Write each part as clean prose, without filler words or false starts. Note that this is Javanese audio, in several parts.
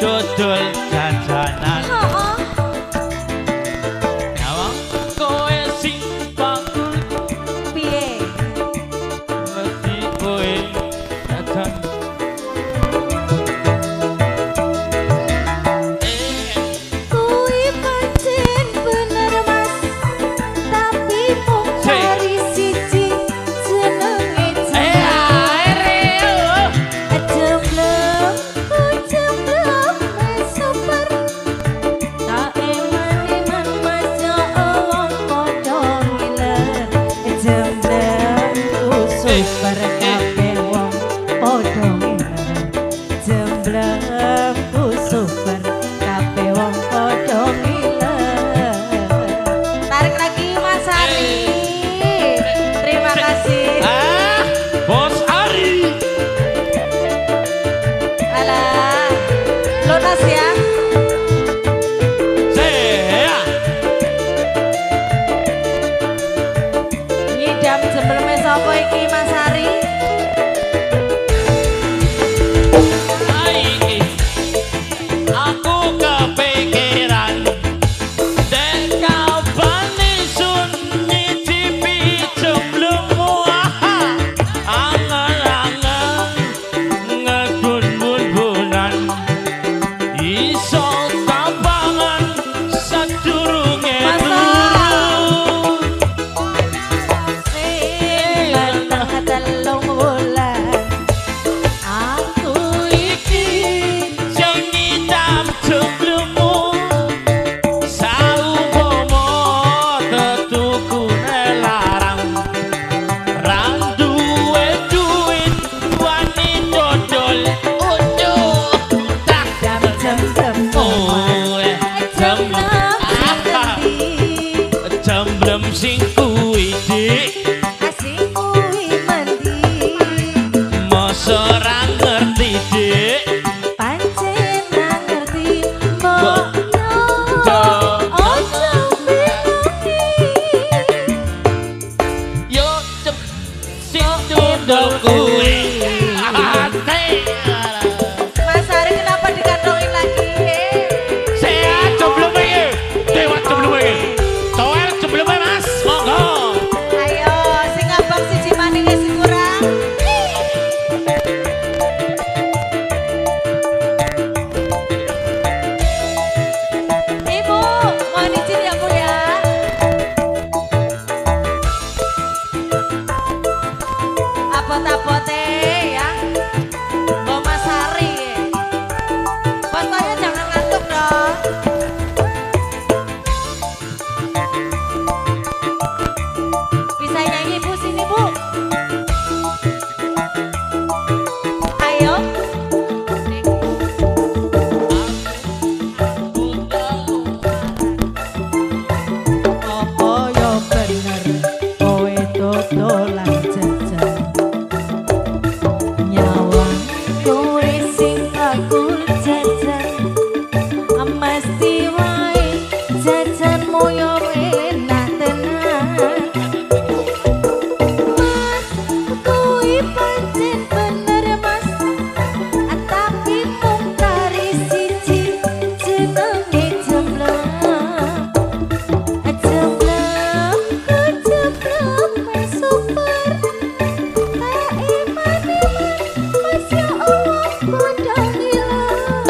dodol jajanan. Nyawang kowe sing bakul Piye? mesti kowe dagang. Kuwi pancen bener Mas, tapi mung dari siji jenenge jemblem, jemblem super. Tak eman-eman Mas yo wong padha ngiler, jemblem super kabeh wong padha ngiler, jemblem super kabeh wong padha ngiler. Tarik lagi Mas Ari. Terima kasih. Bos Ari. Alah, lunas ya. Saya Ngidam jembleme sapa iki Mas Ari? saiki aku kepikiran dek kapan isun nyicipi jemblemu. Angan-angan ngegun bun-bunan iso kapangan sadurunge turu. Bantang telung wulan aku iki Sing nyidam jemblemu saumpama tetukune larang ra duwe duit wani dodol ucuk tak jam-jam jemblem sing kuwi dik asik kuwi mandi masa ra ngerti dik. pancen ngerti mbok ojo bingungi Yo cep sing dodol kuwi ate. Mas Ari kenapa dikantongin lagi? Sehat jemblem iki. Dewa jemblem iki. Toel jemblem Mas. Monggo. Ayo sing abang siji maning sing kurang. Ibu, mohon izin ya Bu ya. Apot-apote ya. Mbak Mas Ari. Pokoknya jangan ngantuk dong. Bisa nyanyi Bu sini Bu. Ayo. Apa yo bener kowe dodolan jajan. Nyawang kowe sing aku jajan. Mesti wae jajanmu yo enak tenan. Mas, kuwi pancen bener Mas, tapi mung dari siji jenenge jemblem. Jemblem, jemblem super. Tak eman-eman Mas yo wong padha ngiler,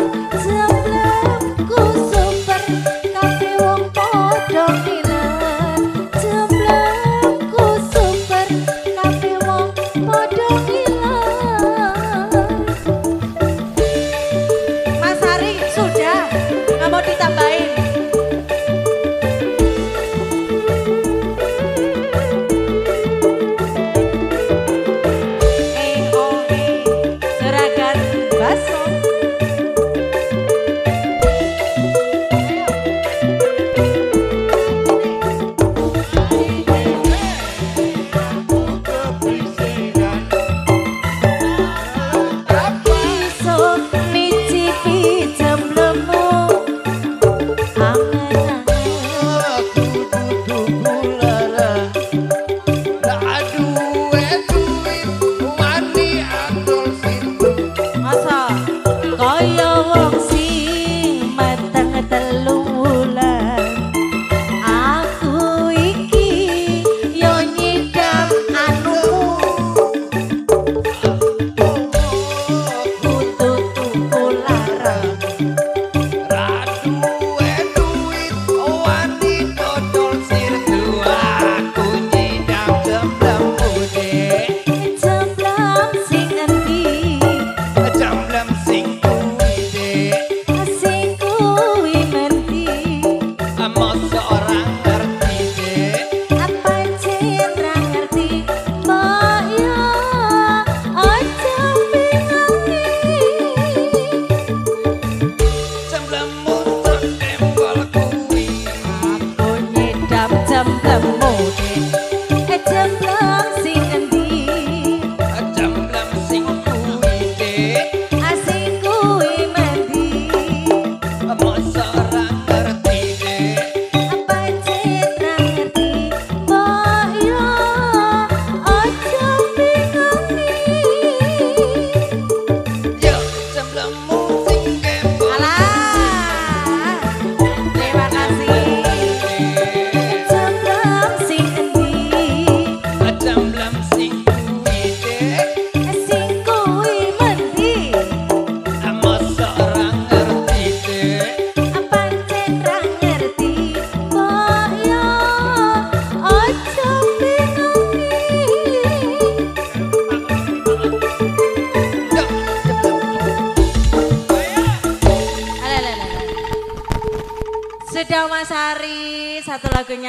satu lagunya.